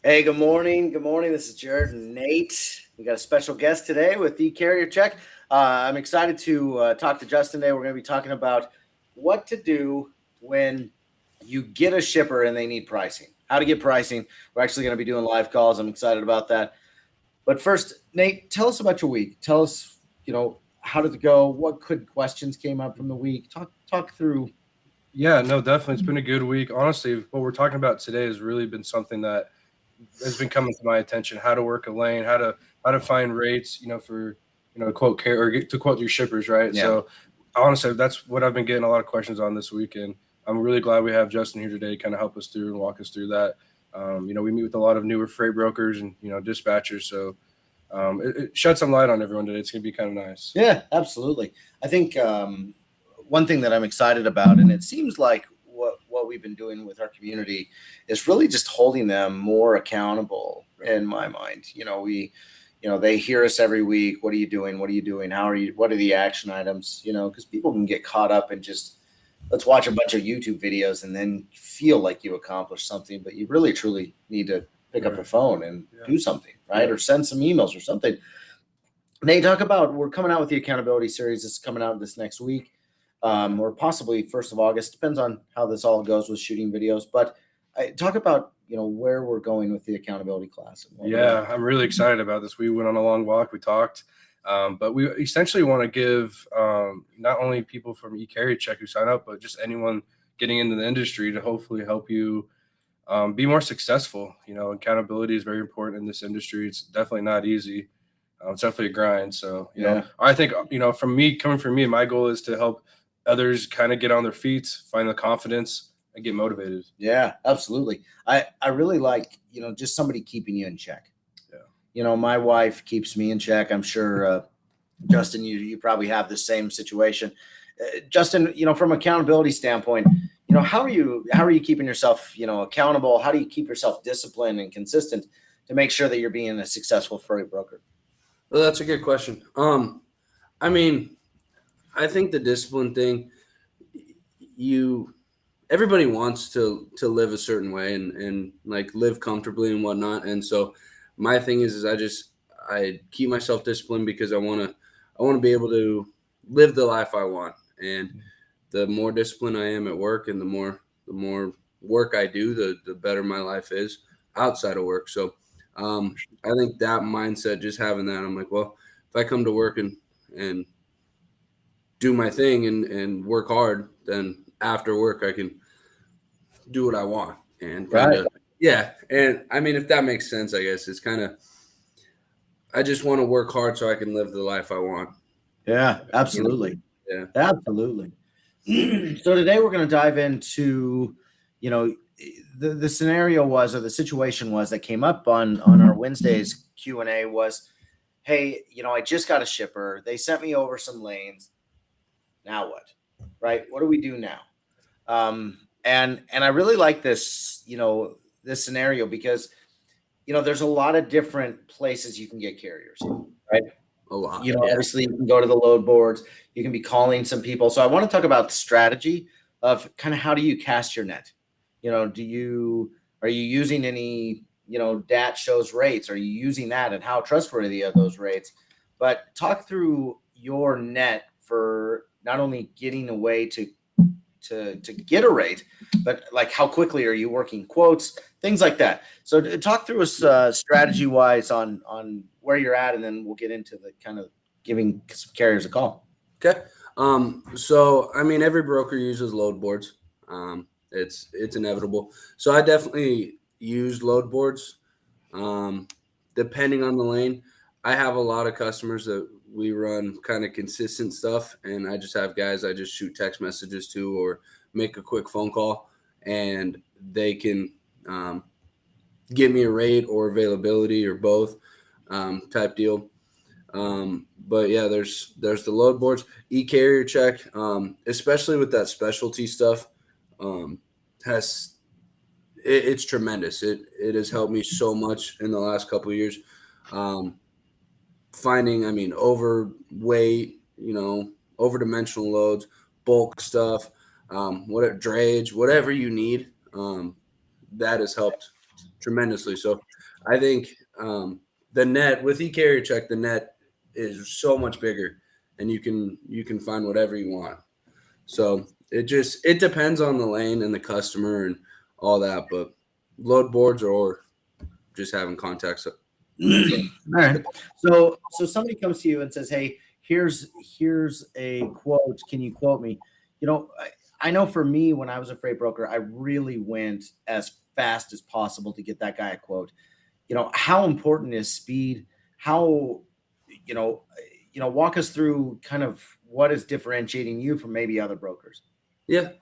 Hey, good morning. Good morning. This is Jared and Nate. We got a special guest today with the Carrier Check. I'm excited to talk to Justin today. We're going to be talking about what to do when you get a shipper and they need pricing. How to get pricing. We're actually going to be doing live calls. I'm excited about that. But first, Nate, tell us about your week. Tell us, how did it go? What could questions came up from the week? Talk through. Yeah, no, definitely. It's been a good week. Honestly, what we're talking about today has really been something that has been coming to my attention. How to work a lane, how to find rates, for quote care or to quote your shippers, right? Yeah. So honestly, that's what I've been getting a lot of questions on this week, and I'm really glad we have Justin here today to kind of help us through and walk us through that. We meet with a lot of newer freight brokers and dispatchers, so it shed some light on everyone today. It's gonna be kind of nice. Yeah, absolutely. I think one thing that I'm excited about, and it seems like what we've been doing with our community is really just holding them more accountable. In my mind, they hear us every week. What are you doing? What are you doing? How are you? What are the action items? Because people can get caught up in just let's watch a bunch of YouTube videos and then feel like you accomplished something, but you really truly need to pick up the phone and do something, right? Or send some emails or something. Nate, talk about we're coming out with the accountability series. This is coming out this next week, or possibly 1st of August. Depends on how this all goes with shooting videos. But talk about where we're going with the accountability class. Yeah, I'm really excited about this. We went on a long walk. We talked, but we essentially want to give not only people from eCarry Check who sign up, but just anyone getting into the industry to hopefully help you be more successful. Accountability is very important in this industry. It's definitely not easy. It's definitely a grind. So, I think, coming from me, my goal is to help others kind of get on their feet, find the confidence, and get motivated. Yeah, absolutely. I really like, just somebody keeping you in check. Yeah. My wife keeps me in check. I'm sure, Justin, you probably have the same situation. Justin, from accountability standpoint, how are you keeping yourself, accountable? How do you keep yourself disciplined and consistent to make sure that you're being a successful freight broker? Well, that's a good question. I mean, I think the discipline thing, everybody wants to live a certain way and like live comfortably and whatnot. And so my thing is I keep myself disciplined because I want to be able to live the life I want. And the more disciplined I am at work and the more work I do, the better my life is outside of work. So I think that mindset, just having that, I'm like, well, if I come to work and do my thing and work hard, then after work I can do what I want and kind of yeah. And I mean, if that makes sense, I guess it's kind of I just want to work hard so I can live the life I want. Yeah, absolutely. Yeah. Absolutely. So today we're going to dive into, you know, the scenario was, or the situation was that came up on our Wednesday's Q&A was, hey, I just got a shipper. They sent me over some lanes. Now what? Right? What do we do now? And I really like this, this scenario because, there's a lot of different places you can get carriers, right? A lot. Obviously you can go to the load boards, you can be calling some people. So I want to talk about the strategy of kind of how do you cast your net? Are you using any, DAT shows rates? Are you using that and how trustworthy are those rates? But talk through your net for not only getting a way to get a rate, but like how quickly are you working quotes, things like that. So talk through us strategy wise on where you're at, and then we'll get into the kind of giving some carriers a call. Okay. So I mean, every broker uses load boards. It's inevitable. So I definitely use load boards. Depending on the lane, I have a lot of customers that we run kind of consistent stuff, and I just have guys I just shoot text messages to or make a quick phone call, and they can give me a rate or availability or both type deal. But yeah, there's the load boards, e-carrier check, especially with that specialty stuff, has it's tremendous. It has helped me so much in the last couple of years. Finding, I mean, overweight, overdimensional loads, bulk stuff, drayage, whatever you need, that has helped tremendously. So I think the net with e-carrier check, the net is so much bigger, and you can find whatever you want. So it depends on the lane and the customer and all that, but load boards or just having contacts. All right. So somebody comes to you and says, "Hey, here's a quote. Can you quote me?" You know, I know for me, when I was a freight broker, I really went as fast as possible to get that guy a quote. You know, how important is speed? How, you know, walk us through kind of what is differentiating you from maybe other brokers. Yeah.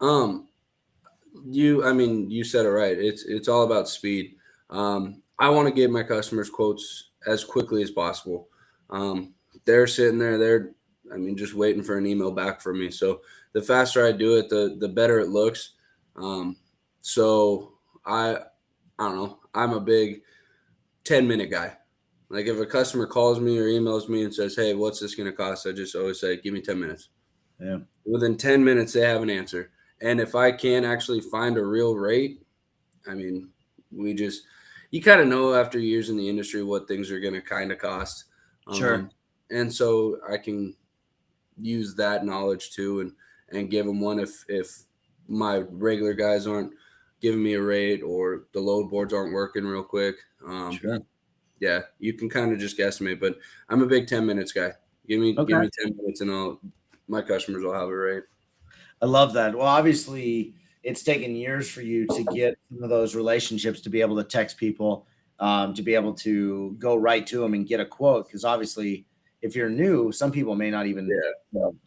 You said it right. It's all about speed. I want to give my customers quotes as quickly as possible. They're sitting there, just waiting for an email back from me. So the faster I do it, the better it looks. So I don't know. I'm a big 10-minute guy. Like if a customer calls me or emails me and says, "Hey, what's this going to cost?" I just always say, "Give me 10 minutes." Yeah. Within 10 minutes, they have an answer. And if I can't actually find a real rate, you kind of know after years in the industry what things are going to kind of cost. Sure. And so I can use that knowledge too and give them one if my regular guys aren't giving me a rate or the load boards aren't working real quick. Sure. Yeah, you can kind of just guesstimate, but I'm a big 10 minutes guy. Give me 10 minutes and my customers will have a rate. I love that. Well, obviously, it's taken years for you to get some of those relationships to be able to text people, to be able to go right to them and get a quote. Because obviously, if you're new, some people may not even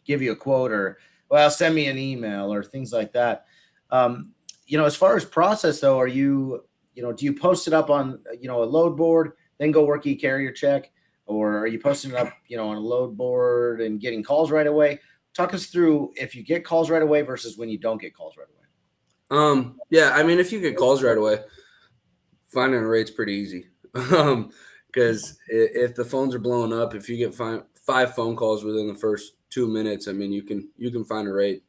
give you a quote or, well, send me an email or things like that. As far as process, though, are you, do you post it up on, a load board, then go work e-carrier check? Or are you posting it up, on a load board and getting calls right away? Talk us through if you get calls right away versus when you don't get calls right away. If you get calls right away, finding a rate's pretty easy. Because if the phones are blowing up, if you get 5 phone calls within the first 2 minutes, you can find a rate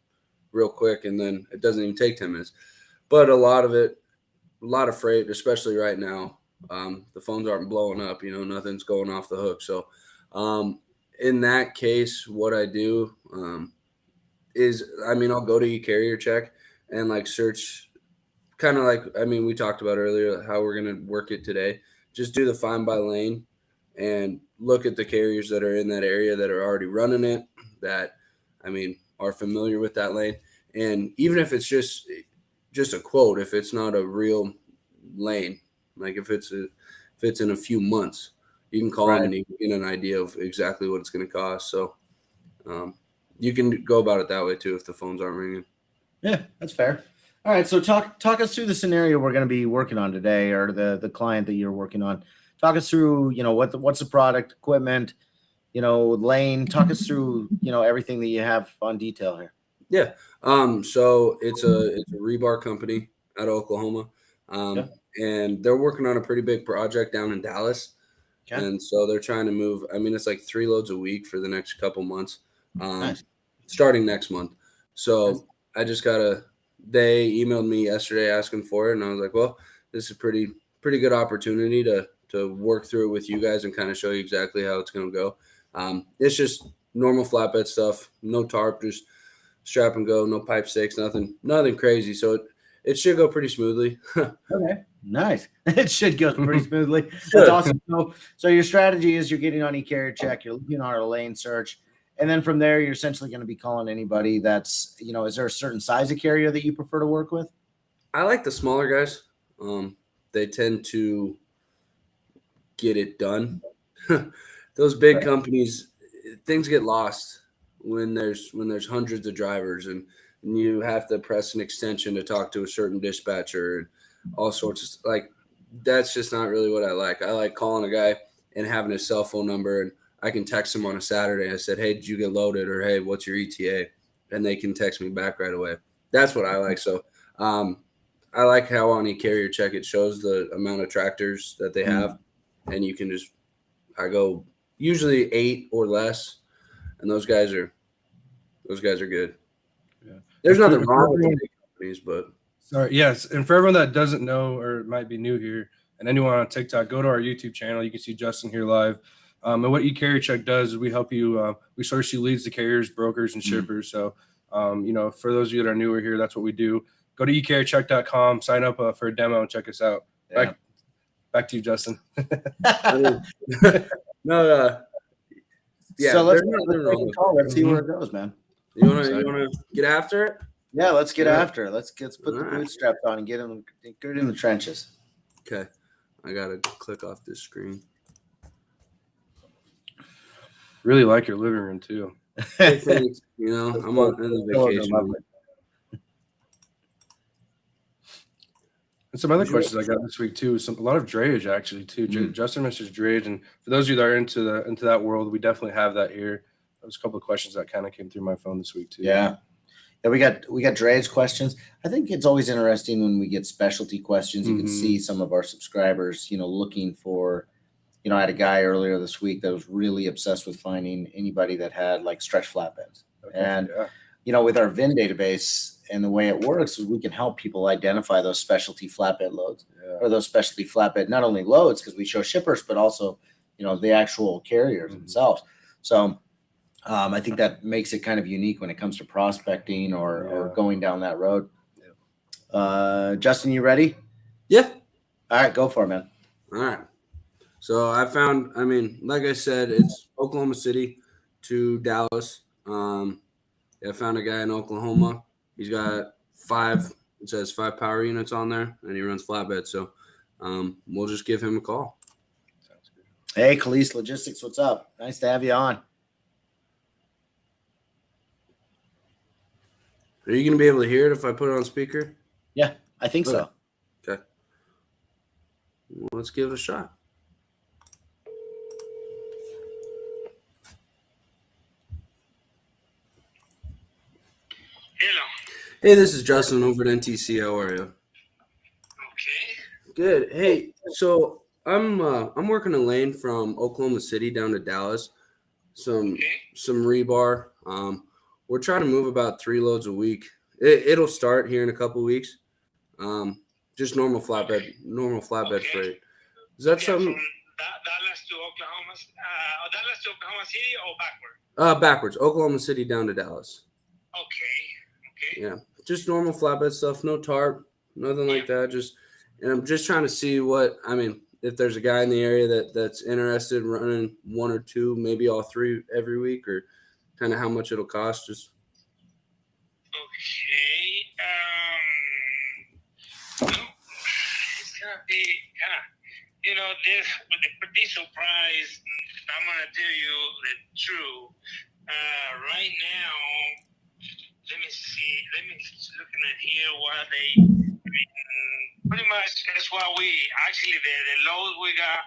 real quick, and then it doesn't even take 10 minutes. But a lot of freight, especially right now, the phones aren't blowing up. Nothing's going off the hook. So in that case, what I do is, I'll go to e-carrier check and search, kind of we talked about earlier how we're going to work it today. Just do the find by lane and look at the carriers that are in that area that are already running it, that, are familiar with that lane. And even if it's just a quote, if it's not a real lane, like if it's in a few months, you can call them and you can get an idea of exactly what it's going to cost. So you can go about it that way too if the phones aren't ringing. Yeah, that's fair. All right, so talk us through the scenario we're going to be working on today, or the client that you're working on. Talk us through, what's the product, equipment, lane. Talk us through, everything that you have on detail here. Yeah. So it's a rebar company out of Oklahoma. And they're working on a pretty big project down in Dallas. Okay. And so they're trying to move. It's like 3 loads a week for the next couple months, nice. Starting next month. So nice. They emailed me yesterday asking for it. And I was like, well, this is a pretty good opportunity to work through it with you guys and kind of show you exactly how it's going to go. It's just normal flatbed stuff, no tarp, just strap and go, no pipe stakes, nothing crazy. So it should go pretty smoothly. Okay, nice. It should go pretty smoothly. That's awesome. So your strategy is you're getting on e-carrier check, you're looking on a lane search, and then from there, you're essentially going to be calling anybody that's, is there a certain size of carrier that you prefer to work with? I like the smaller guys. They tend to get it done. Those big companies, things get lost when there's hundreds of drivers and you have to press an extension to talk to a certain dispatcher and all sorts of that's just not really what I like. I like calling a guy and having his cell phone number, and I can text him on a Saturday. I said, "Hey, did you get loaded?" or "Hey, what's your ETA?" And they can text me back right away. That's what I like. So I like how on e-carrier check it shows the amount of tractors that they have, and you can I go usually 8 or less, and those guys are good. Yeah. There's nothing wrong with the big companies, but Sorry, yes. And for everyone that doesn't know or might be new here, and anyone on TikTok, go to our YouTube channel. You can see Justin here live. And what eCarrier Check does is we help you. We source you leads to carriers, brokers, and shippers. So, for those of you that are newer here, that's what we do. Go to ecarriercheck.com, sign up for a demo, and check us out. Yeah. Back to you, Justin. No, yeah. So let's there's nothing wrong with call. Let's see Mhm. where it goes, man. it. You wanna get after it? Yeah, let's get Yeah. after it. Let's put the All right. bootstraps on and get in the trenches. Okay, I gotta click off this screen. Really like your living room too. Hey, thanks. I'm on the vacation. And some other questions I got this week too. A lot of drayage actually too. Justin mentions drayage, and for those of you that are into that world, we definitely have that here. There's a couple of questions that kind of came through my phone this week too. Yeah, we got drayage questions. I think it's always interesting when we get specialty questions. You can see some of our subscribers, looking for. I had a guy earlier this week that was really obsessed with finding anybody that had like stretch flatbeds. Okay, and with our VIN database and the way it works is we can help people identify those specialty flatbed loads or those specialty flatbed, not only loads, because we show shippers, but also, the actual carriers themselves. So I think that makes it kind of unique when it comes to prospecting or going down that road. Justin, you ready? Yeah. All right, go for it, man. All right. So I found, like I said, it's Oklahoma City to Dallas. I found a guy in Oklahoma. He's got 5 power units on there, and he runs flatbed. So we'll just give him a call. Sounds good. Hey, Khalees Logistics, what's up? Nice to have you on. Are you going to be able to hear it if I put it on speaker? Yeah, I think so. Okay. Well, let's give it a shot. Hello. Hey, this is Justin over at NTC. How are you? Okay. Good. Hey, so I'm working a lane from Oklahoma City down to Dallas. Some rebar. We're trying to move about 3 loads a week. It'll start here in a couple weeks. Just normal flatbed freight. Is that something? From Dallas to Oklahoma, Dallas to Oklahoma City or backward? Backwards. Oklahoma City down to Dallas. Okay. Yeah, just normal flatbed stuff. No tarp, nothing like that. And I'm just trying to see if there's a guy in the area that's interested in running 1 or 2, maybe all 3 every week, or kind of how much it'll cost. Just Okay. It's gonna be kind of, this with the diesel price. I'm gonna tell you the truth. Right now, let me see. Let me looking at here what they. Pretty much that's what we actually the load we got.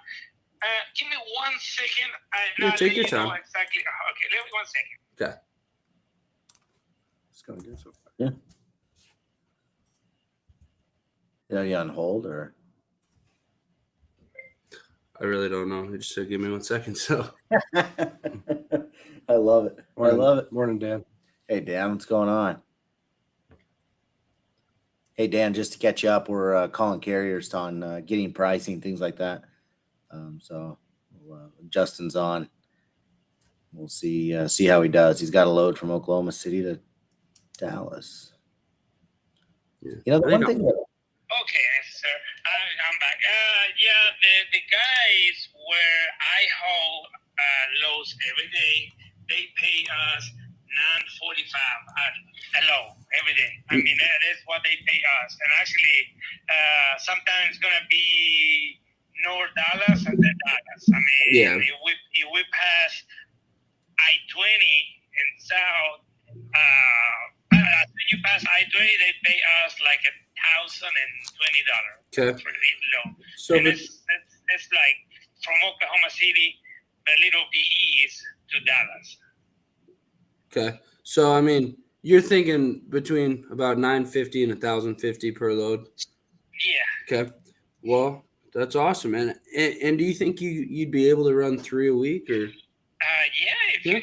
Give me 1 second. Take your time. Exactly. Okay, let me 1 second. okay. It's going good so far. Yeah. Are you on hold or? I really don't know. He just said, "Give me 1 second." So I love it. I love it. Morning, Dan. Hey, Dan, what's going on? Hey, Dan, just to catch you up, we're calling carriers on getting pricing, things like that. So Justin's on. We'll see how he does. He's got a load from Oklahoma City to Dallas. Yeah. The one thing that Okay, sir. I'm back. The guys where I haul loads every day, they pay us $9.45 a load every day. That's what they pay us. And actually, sometimes it's gonna be North Dallas and then Dallas. If we pass I-20 in South, you pass I-20, they pay us like $1,020 okay. for each load. So And it's like from Oklahoma City, a little bit east to Dallas. okay. So you're thinking between about $950 and $1,050 per load. Yeah. Okay. Well, that's awesome, man. And do you think you'd be able to run 3 a week or? If you got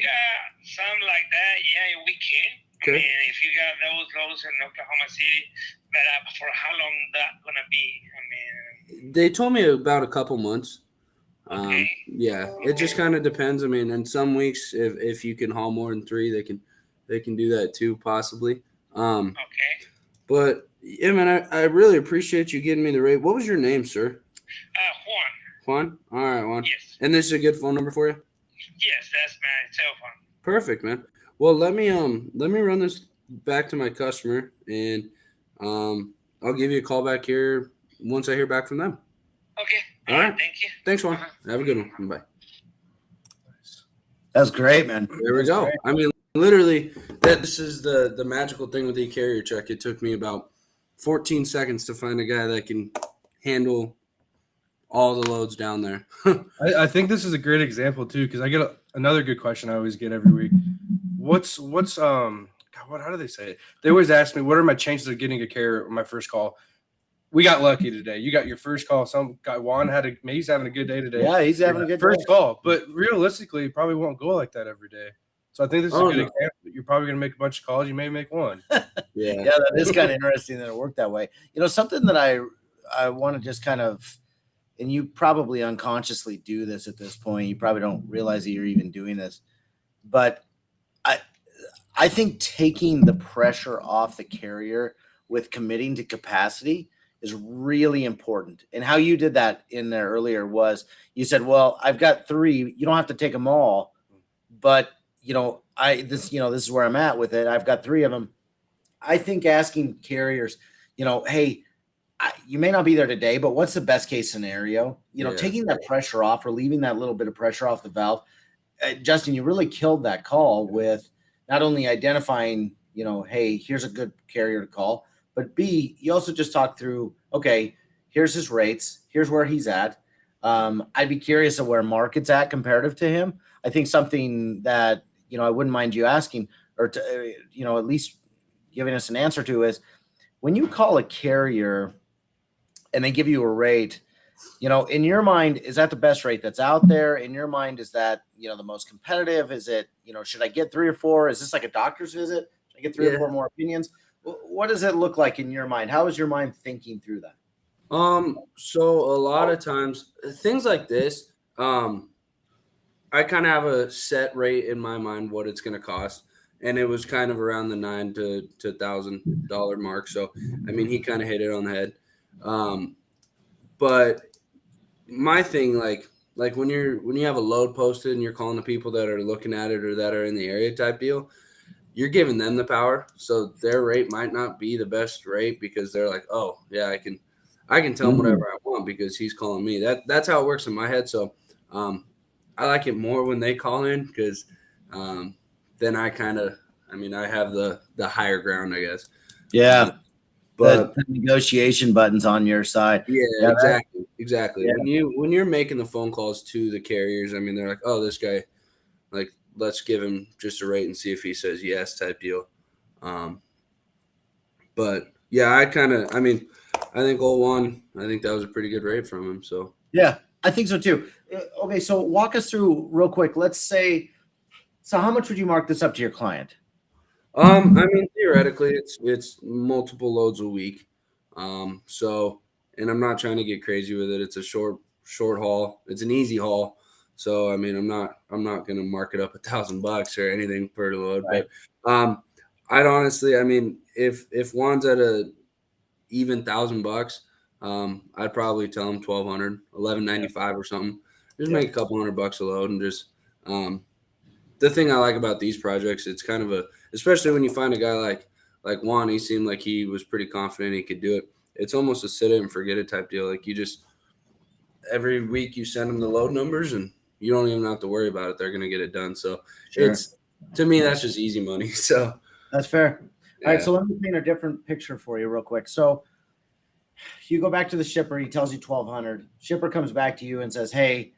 something like that, we can. Okay. I mean, if you got those loads in Oklahoma City, but for how long that gonna be? I mean, They told me about a couple months. okay. Yeah, it just kind of depends. I mean, in some weeks, if you can haul more than 3, they can do that too, possibly. Okay. But yeah, man, I really appreciate you getting me the rate. What was your name, sir? Juan. Juan. All right, Juan. Yes. And this is a good phone number for you. Yes, that's my cell phone. Perfect, man. Well, let me run this back to my customer, and I'll give you a call back here once I hear back from them. Okay. All right. Thank you. Thanks, Juan. Uh-huh. Have a good one. Bye. That's great, man. There we go. I mean, literally, this is the magical thing with the carrier check. It took me about 14 seconds to find a guy that can handle all the loads down there. I think this is a great example too, because I get another good question I always get every week. What's God, how do they say it? They always ask me, what are my chances of getting a carrier on my first call? We got lucky today. You got your first call. Some guy Juan he's having a good day today. Yeah, he's having a good first day. call. But realistically, it probably won't go like that every day. So I think this is a good example. You're probably gonna make a bunch of calls. You may make one. Yeah, that is kind of interesting that it worked that way. You know, something that I want to just kind of, and you probably unconsciously do this at this point. You probably don't realize that you're even doing this, but I think taking the pressure off the carrier with committing to capacity is really important. And how you did that in there earlier was you said, well, I've got 3. You don't have to take them all, but this is where I'm at with it. I've got 3 of them. I think asking carriers, hey, you may not be there today, but what's the best case scenario? Taking that pressure off, relieving that little bit of pressure off the valve. Justin, you really killed that call with not only identifying, hey, here's a good carrier to call, but B, you also just talked through, okay, here's his rates, here's where he's at. I'd be curious of where market's at comparative to him. I think something that, I wouldn't mind you asking or to, at least giving us an answer to is when you call a carrier and they give you a rate, in your mind, is that the best rate that's out there? In your mind, is that, the most competitive? Is it, should I get 3 or 4? Is this like a doctor's visit? Should I get 3 or 4 more opinions? What does it look like in your mind? How is your mind thinking through that? So a lot of times things like this, I kind of have a set rate in my mind what it's going to cost, and it was kind of around the $9,000 to $1,000 mark. So I mean, he kind of hit it on the head. But my thing, like when you have a load posted and you're calling the people that are looking at it or that are in the area type deal, you're giving them the power. So their rate might not be the best rate because they're like, oh yeah, I can tell him whatever I want because he's calling me. That's how it works in my head. So I like it more when they call in because then I have the higher ground, I guess. Yeah. But the negotiation button's on your side. Yeah, exactly. Yeah. When you're making the phone calls to the carriers, I mean, they're like, oh, this guy, like, let's give him just a rate and see if he says yes type deal. But yeah, I think old Juan, I think that was a pretty good rate from him. So yeah, I think so too. Okay, so walk us through real quick. Let's say, so how much would you mark this up to your client? I mean, theoretically, it's multiple loads a week. So, and I'm not trying to get crazy with it. It's a short haul. It's an easy haul. So, I mean, I'm not going to mark it up $1,000 or anything per load. Right. But I'd honestly, I mean, if Juan's at a even $1,000, I'd probably tell him $1,200, $1,195 or something. Just make a couple $100 a load and just. The thing I like about these projects, it's kind of especially when you find a guy like Juan, he seemed like he was pretty confident he could do it. It's almost a sit it and forget it type deal. Like you just every week you send them the load numbers and you don't even have to worry about it. They're going to get it done. So It's to me, that's just easy money. So that's fair. All right. So let me paint a different picture for you real quick. So you go back to the shipper. He tells you $1,200. Shipper comes back to you and says, hey,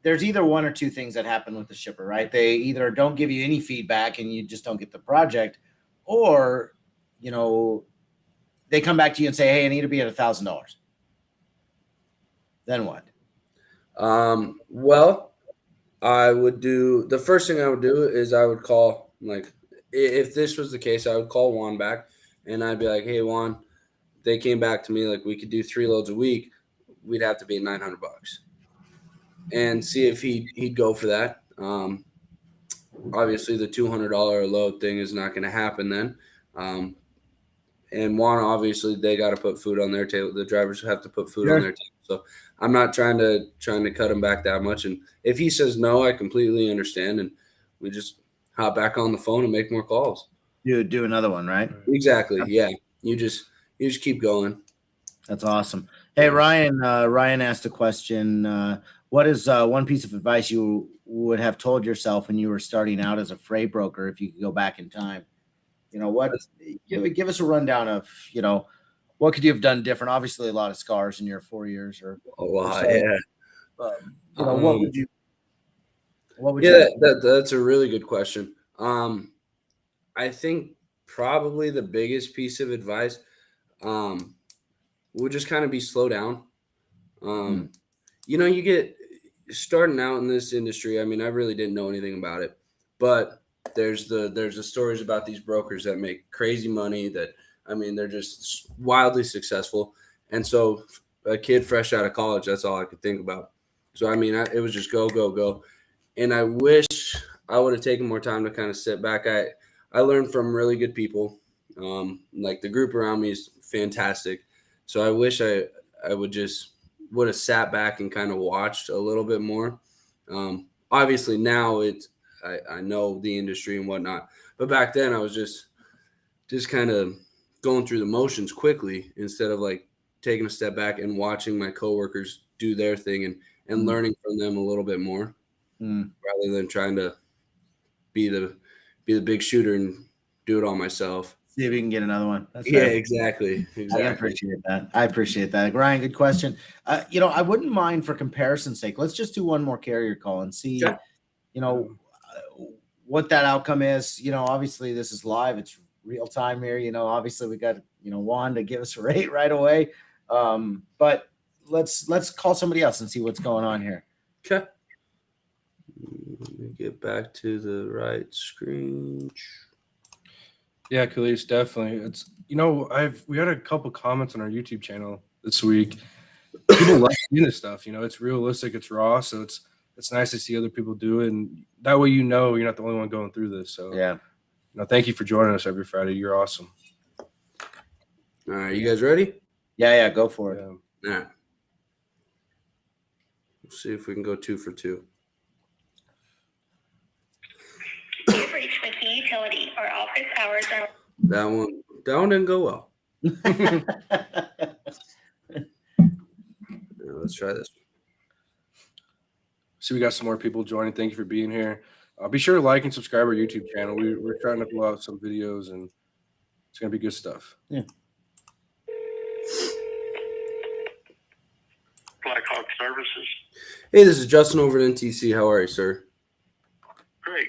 there's either one or two things that happen with the shipper, right? They either don't give you any feedback and you just don't get the project, or, they come back to you and say, hey, I need to be at $1,000. Then what? Well, I would do the first thing I would do is I would call, like, if this was the case, I would call Juan back and I'd be like, hey, Juan, they came back to me like we could do 3 loads a week. We'd have to be $900 and see if he'd go for that. Obviously, the $200 a load thing is not going to happen then. And Juan, obviously, they got to put food on their table. The drivers have to put food on their table. So I'm not trying to cut him back that much. And if he says no, I completely understand, and we just hop back on the phone and make more calls. You do another one, right? Exactly. Yeah. You just keep going. That's awesome. Hey, Ryan. Ryan asked a question. What is one piece of advice you would have told yourself when you were starting out as a freight broker if you could go back in time? You know what? Give us a rundown of what could you have done different? Obviously, a lot of scars in your 4 years, or A lot. so. Yeah. What would you? What would Yeah, you? that's a really good question. I think probably the biggest piece of advice would just kind of be slow down. You get starting out in this industry. I mean, I really didn't know anything about it, but there's the stories about these brokers that make crazy money that, I mean, they're just wildly successful. And so a kid fresh out of college, that's all I could think about. So, I mean, it was just go, go, go. And I wish I would have taken more time to kind of sit back. I learned from really good people. Like the group around me is fantastic. So I wish I would have sat back and kind of watched a little bit more. Obviously now I know the industry and whatnot, but back then I was just kind of going through the motions quickly instead of like taking a step back and watching my coworkers do their thing and learning from them a little bit more rather than trying to be the big shooter and do it all myself. See if we can get another one. That's Yeah, fair. exactly. I appreciate that. Ryan, good question. I wouldn't mind, for comparison's sake, let's just do one more carrier call and see, what that outcome is. Obviously this is live. It's real time here. Obviously we got, Juan to give us a rate right away. But let's call somebody else and see what's going on here. Okay. Let me get back to the right screen. Yeah, Khalees, definitely. It's we had a couple comments on our YouTube channel this week. People like seeing this stuff. It's realistic, it's raw, so it's nice to see other people do it, and that way you're not the only one going through this. So yeah, thank you for joining us every Friday. You're awesome. All right, you guys ready? Yeah, go for it. Yeah. All right. We'll see if we can go 2 for 2. You've reached the key utility. Our office hours are. That one didn't go well. Let's try this. So we got some more people joining. Thank you for being here. Be sure to like and subscribe our YouTube channel. We're trying to pull out some videos, and it's gonna be good stuff. Yeah. Blackhawk Services. Hey, this is Justin over at NTC. How are you, sir? Great.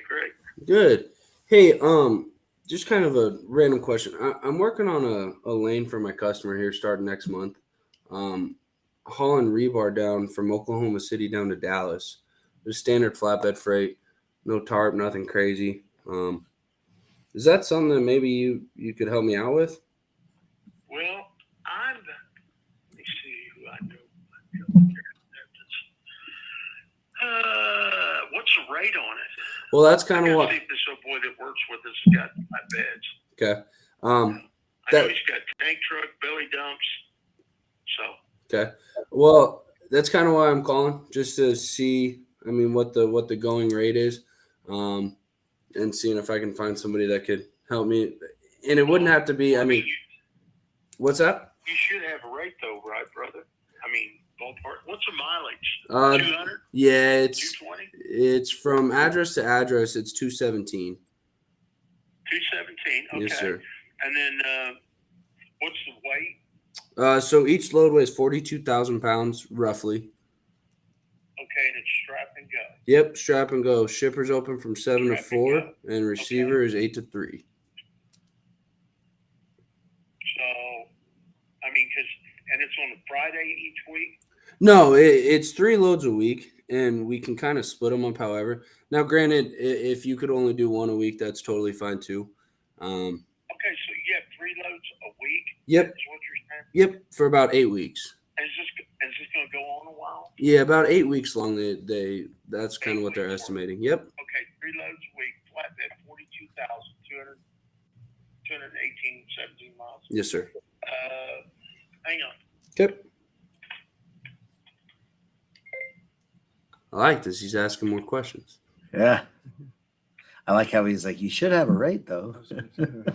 Good. Hey, just kind of a random question. I'm working on a lane for my customer here starting next month. Hauling rebar down from Oklahoma City down to Dallas. Just standard flatbed freight, no tarp, nothing crazy. Is that something that maybe you could help me out with? Well, let me see who I know. What's the rate on it? Well, that's kind of what. See if this old boy that works with us has got flatbeds. Okay. I know he's got tank truck, belly dumps. So. Okay. Well, that's kind of why I'm calling, just to see, I mean, what the going rate is, and seeing if I can find somebody that could help me. And it wouldn't have to be. I mean, what's that? You should have a rate though, right, brother? I mean, ballpark. What's the mileage? 200? Yeah, 220. It's from address to address. It's 217. 217. Okay. Yes, sir. And then what's the weight? So each load weighs 42,000 pounds, roughly. Okay, and it's strap and go. Yep, strap and go. Shipper's open from 7 to 4, and receiver is 8 to 3. So, I mean, and it's on a Friday each week? No, it's 3 loads a week, and we can kind of split them up however. Now, granted, if you could only do one a week, that's totally fine too. Okay, so you have 3 loads a week? Yep. Is what you're saying? Yep, for about 8 weeks. Is this going to go on a while? Yeah, about 8 weeks long. That's kind of what they're estimating. Yep. Okay, 3 loads a week, flatbed, 42,218, 17 miles. Yes, sir. Hang on. Okay. I like this. He's asking more questions. Yeah. I like how he's like, you should have a rate though. That's deadhead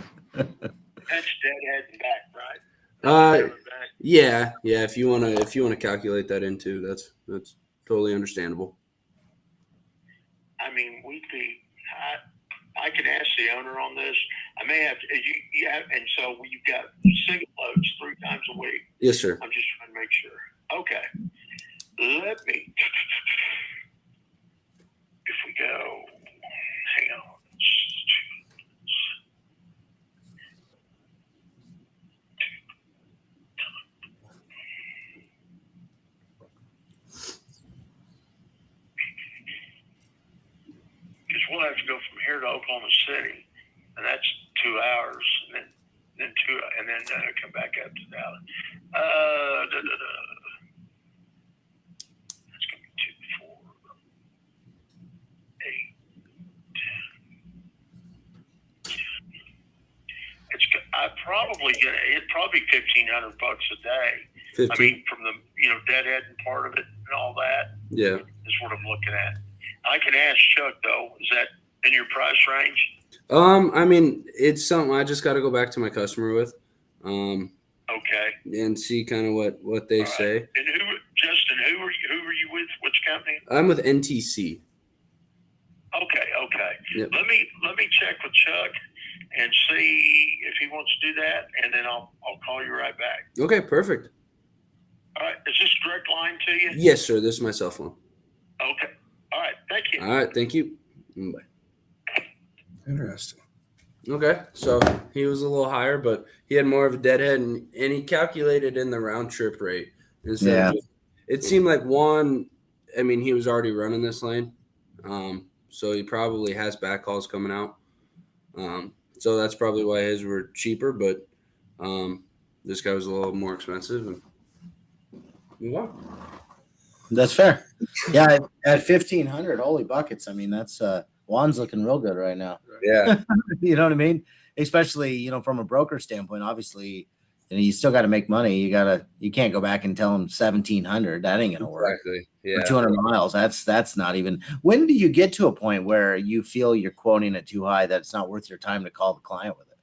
and back, right? Back. Yeah. If you wanna calculate that into, that's totally understandable. I mean, I can ask the owner on this. I may have to, and so you've got single loads 3 times a week. Yes, sir. I'm just trying to make sure. Okay. Let me, if we go, hang on. Because we'll have to go from here to Oklahoma City, and that's 2 hours, and then come back up to Dallas. That's gonna be 2, 4, 8. It'd probably be $1,500 a day. 15. I mean, from the deadhead and part of it and all that Yeah. is what I'm looking at. I can ask Chuck though. Is that in your price range? I mean, it's something I just got to go back to my customer with, Okay. and see kind of what they All right. say. And Justin? Who are you with? Which company? I'm with NTC. Okay. Yep. Let me check with Chuck and see if he wants to do that, and then I'll call you right back. Okay, perfect. All right. Is this a direct line to you? Yes, sir. This is my cell phone. Okay. All right. Thank you. All right, thank you. Bye. Interesting. Okay, so he was a little higher, but he had more of a deadhead, and he calculated in the round trip rate instead of it seemed like one. I mean, he was already running this lane, so he probably has backhauls coming out. So that's probably why his were cheaper, but this guy was a little more expensive. And move on. That's fair. Yeah, at 1,500, holy buckets. I mean, that's Juan's looking real good right now. Yeah, You know what I mean? Especially, from a broker standpoint, obviously, you still got to make money. You can't go back and tell them 1,700. That ain't gonna work. exactly. For Yeah. 200 miles. That's not even. When do you get to a point where you feel you're quoting it too high that it's not worth your time to call the client with it?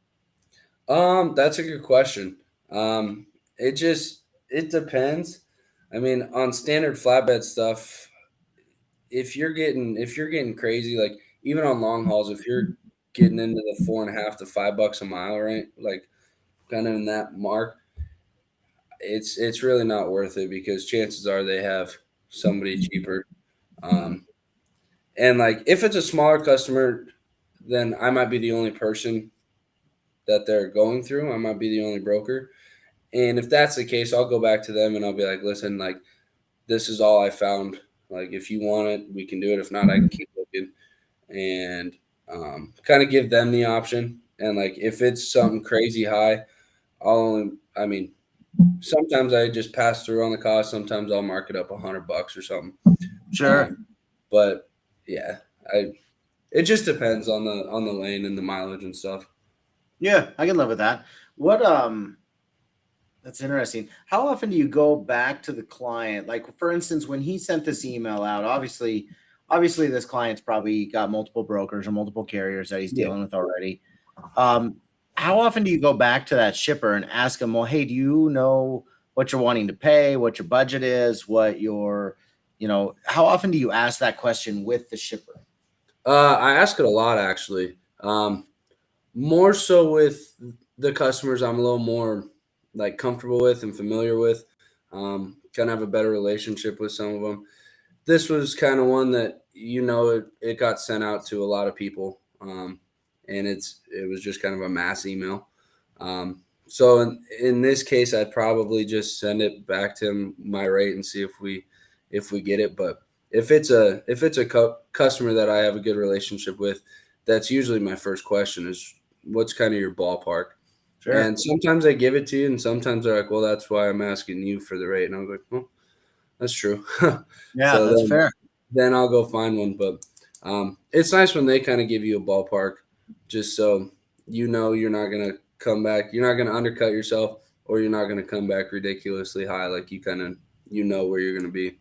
That's a good question. It depends. I mean, on standard flatbed stuff, if you're getting crazy, like even on long hauls, if you're getting into the $4.50 to $5 a mile, right? Like kind of in that mark, it's really not worth it because chances are they have somebody cheaper. And like if it's a smaller customer, then I might be the only person that they're going through. I might be the only broker. And if that's the case, I'll go back to them and I'll be like, listen, like this is all I found. Like if you want it, we can do it. If not, I can keep looking. And kind of give them the option. And like if it's something crazy high, sometimes I just pass through on the cost. Sometimes I'll mark it up $100 or something. Sure. But yeah, it just depends on the lane and the mileage and stuff. Yeah, I can live with that. What that's interesting. How often do you go back to the client? Like for instance, when he sent this email out, obviously this client's probably got multiple brokers or multiple carriers that he's dealing with already. How often do you go back to that shipper and ask him, well, hey, do you know what you're wanting to pay, what your budget is, how often do you ask that question with the shipper? I ask it a lot, actually. More so with the customers I'm a little more like comfortable with and familiar with. Kind of have a better relationship with some of them. This was kind of one that it got sent out to a lot of people, and it was just kind of a mass email. So in this case, I'd probably just send it back to him my rate and see if we get it. But if it's a customer that I have a good relationship with, that's usually my first question is what's kind of your ballpark. Sure. And sometimes they give it to you, and sometimes they're like, well, that's why I'm asking you for the rate. And I was like, well, that's true. Yeah, So that's fair. then I'll go find one. But it's nice when they kind of give you a ballpark, just so you know you're not going to come back. You're not going to undercut yourself, or you're not going to come back ridiculously high. Like you kind of where you're going to be.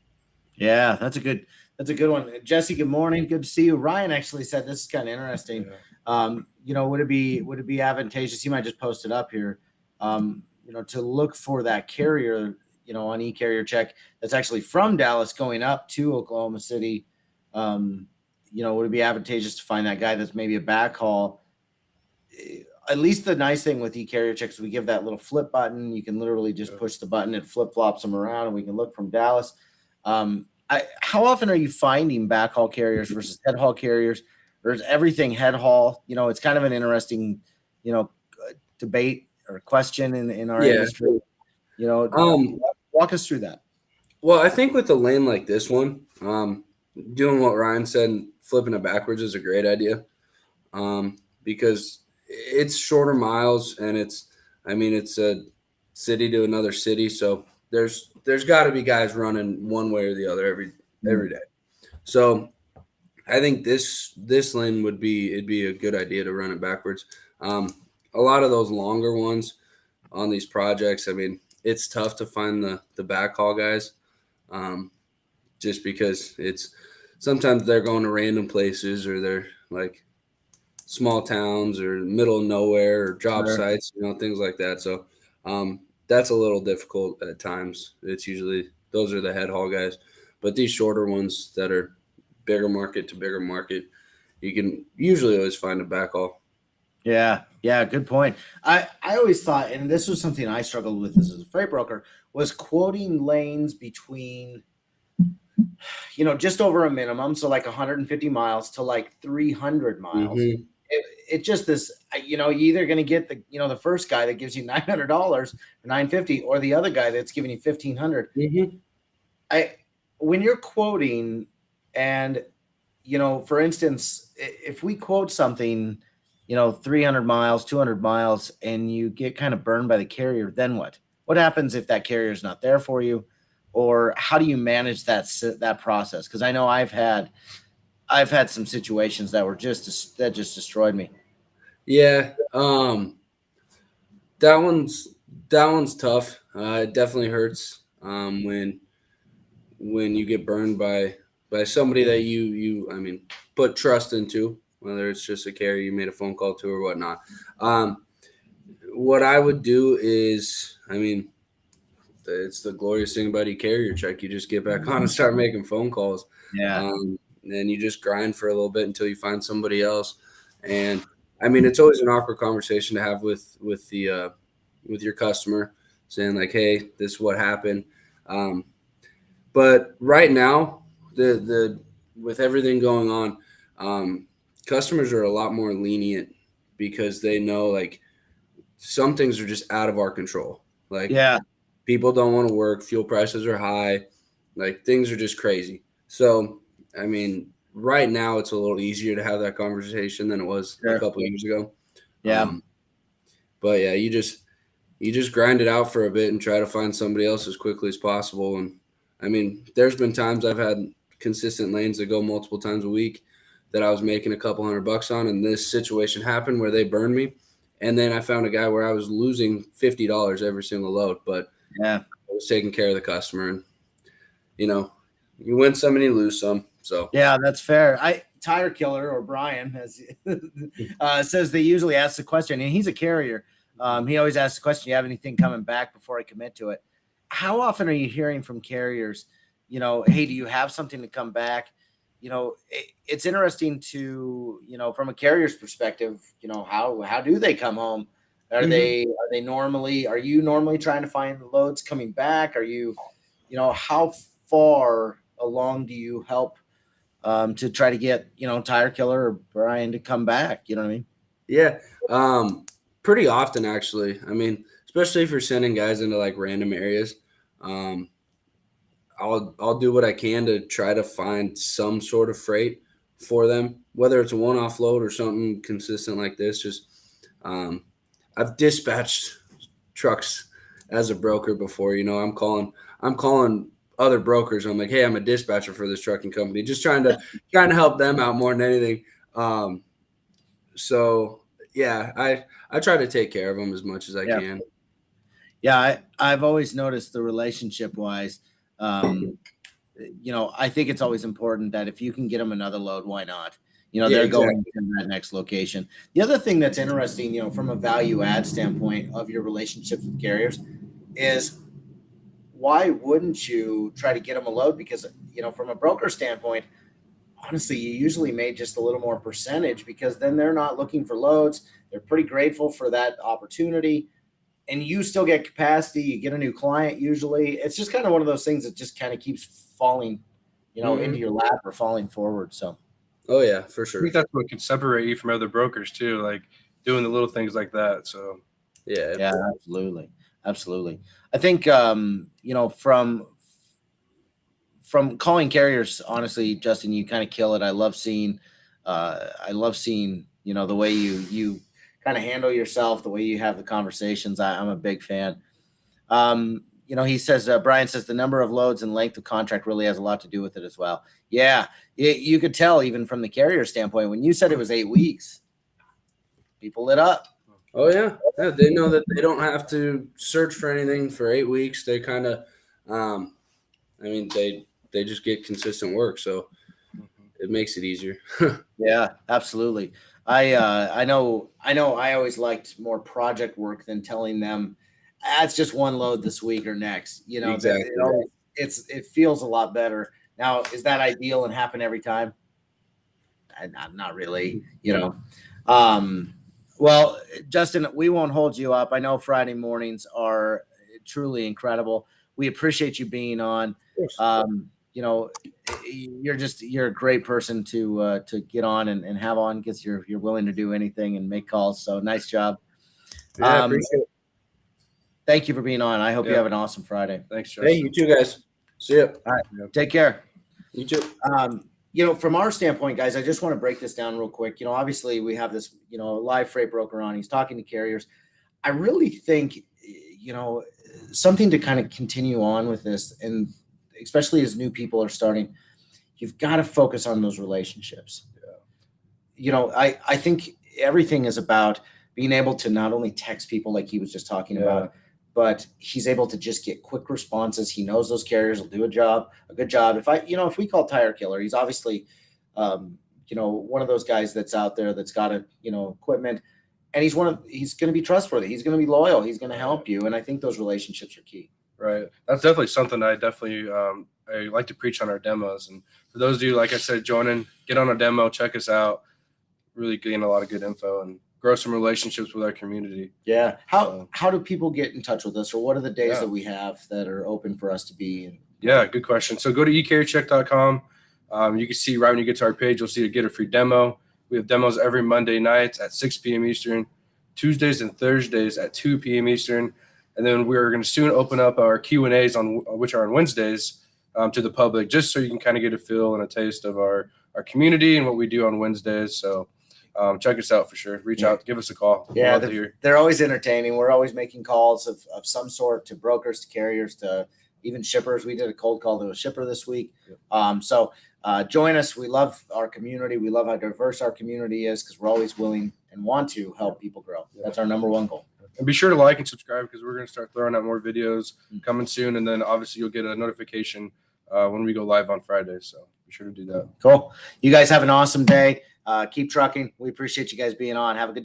Yeah, that's a good one. Jesse, good morning. Good to see you. Ryan actually said this is kind of interesting. Yeah. Would it be advantageous? You might just post it up here. To look for that carrier, on e-carrier check that's actually from Dallas going up to Oklahoma City. Would it be advantageous to find that guy that's maybe a backhaul? At least the nice thing with e-carrier checks, we give that little flip button. You can literally just push the button, it flip flops them around, and we can look from Dallas. How often are you finding backhaul carriers versus head haul carriers, or is everything head haul? It's kind of an interesting, debate or question in our industry. Walk us through that. Well, I think with a lane like this one, doing what Ryan said, flipping it backwards is a great idea, because it's shorter miles and it's a city to another city, so there's got to be guys running one way or the other every day. So I think this lane it'd be a good idea to run it backwards. A lot of those longer ones on these projects, it's tough to find the backhaul guys, just because it's sometimes they're going to random places or they're like small towns or middle of nowhere or job sites, things like that. So that's a little difficult at times. It's usually those are the head haul guys, but these shorter ones that are bigger market to bigger market, you can usually always find a backhaul. Yeah, good point. I always thought, and this was something I struggled with as a freight broker, was quoting lanes between, just over a minimum, so like 150 miles to like 300 miles. Mm-hmm. It just this, you're either going to get the first guy that gives you $900 or $950, or the other guy that's giving you $1,500. Mm-hmm. When you're quoting, and for instance, if we quote something, 300 miles, 200 miles, and you get kind of burned by the carrier, then what? What happens if that carrier is not there for you, or how do you manage that process? Because I know I've had some situations that just destroyed me. Yeah, that one's tough. It definitely hurts when you get burned by somebody that you put trust into, whether it's just a carrier you made a phone call to or whatnot. What I would do is, it's the glorious thing about e-carrier check. You just get back on and start making phone calls. Yeah. And you just grind for a little bit until you find somebody else. And it's always an awkward conversation to have with your customer, saying like, hey, this is what happened. But right now, the with everything going on, customers are a lot more lenient because they know like some things are just out of our control. Like, people don't want to work, fuel prices are high, like things are just crazy. So, right now it's a little easier to have that conversation than it was a couple of years ago. Yeah. But yeah, you just grind it out for a bit and try to find somebody else as quickly as possible. And there's been times I've had consistent lanes that go multiple times a week that I was making a couple $100 on, and this situation happened where they burned me. And then I found a guy where I was losing $50 every single load, but I was taking care of the customer. And, you win some and you lose some. So yeah, that's fair. Tire Killer, or Brian, says they usually ask the question, and he's a carrier. He always asks the question, you have anything coming back before I commit to it? How often are you hearing from carriers, hey, do you have something to come back? It's interesting to, from a carrier's perspective, how do they come home? Are you normally trying to find loads coming back? Are you, how far along do you help to try to get, Tire Killer or Brian to come back? You know what I mean? Yeah. Pretty often, actually. Especially if you're sending guys into like random areas. I'll do what I can to try to find some sort of freight for them, whether it's a one-off load or something consistent like this. Just I've dispatched trucks as a broker before. I'm calling other brokers. I'm like, hey, I'm a dispatcher for this trucking company, just trying to help them out more than anything. So yeah, I try to take care of them as much as I can. Yeah, I've always noticed the relationship wise. I think it's always important that if you can get them another load, why not? They're going to that next location. The other thing that's interesting, from a value add standpoint of your relationships with carriers is why wouldn't you try to get them a load? Because, from a broker standpoint, honestly, you usually made just a little more percentage because then they're not looking for loads. They're pretty grateful for that opportunity. And you still get capacity. You get a new client. Usually it's just kind of one of those things that just kind of keeps falling, into your lap or falling forward. So. Oh yeah, for sure. I think that's what can separate you from other brokers too, like doing the little things like that. So yeah, absolutely. I think from calling carriers, honestly, Justin, you kind of kill it. I love seeing the way you kind of handle yourself, the way you have the conversations. I'm a big fan. He says, Brian says the number of loads and length of contract really has a lot to do with it as well. Yeah, you could tell even from the carrier standpoint, when you said it was 8 weeks, people lit up. Oh yeah. They know that they don't have to search for anything for 8 weeks. They kind of, they just get consistent work. So it makes it easier. Yeah, absolutely. I know I always liked more project work than telling them that's just one load this week or next. Exactly. It feels a lot better. Now, is that ideal and happen every time? Not really, Well, Justin, we won't hold you up. I know Friday mornings are truly incredible. We appreciate you being on. You're a great person to get on and have on because you're willing to do anything and make calls. So nice job. Yeah, appreciate it. Thank you for being on. I hope you have an awesome Friday. Thanks, Justin. Hey, you too, guys. See ya. All right. Take care. You too. From our standpoint, guys, I just want to break this down real quick. Obviously we have this, live freight broker on. He's talking to carriers. I really think, something to kind of continue on with this, and especially as new people are starting, you've got to focus on those relationships. I think everything is about being able to not only text people like he was just talking about, but he's able to just get quick responses. He knows those carriers will do a good job. If we call Tire Killer, he's obviously, one of those guys that's out there that's got equipment, and he's going to be trustworthy. He's going to be loyal. He's going to help you. And I think those relationships are key. Right. That's definitely something I like to preach on our demos. And for those of you, like I said, joining, get on a demo, check us out, really gain a lot of good info and grow some relationships with our community. Yeah. How do people get in touch with us, or what are the days that we have that are open for us to be? Yeah, good question. So go to ecarrycheck.com. You can see right when you get to our page, you'll see get a free demo. We have demos every Monday nights at 6 p.m. Eastern, Tuesdays and Thursdays at 2 p.m. Eastern. And then we're going to soon open up our Q&As which are on Wednesdays to the public, just so you can kind of get a feel and a taste of our community and what we do on Wednesdays. So check us out for sure. Reach out, give us a call. Yeah, they're always entertaining. We're always making calls of some sort to brokers, to carriers, to even shippers. We did a cold call to a shipper this week. So join us. We love our community. We love how diverse our community is because we're always willing and want to help people grow. That's our number one goal. And be sure to like and subscribe because we're going to start throwing out more videos coming soon. And then obviously you'll get a notification when we go live on Friday. So be sure to do that. Cool. You guys have an awesome day. Keep trucking. We appreciate you guys being on. Have a good day.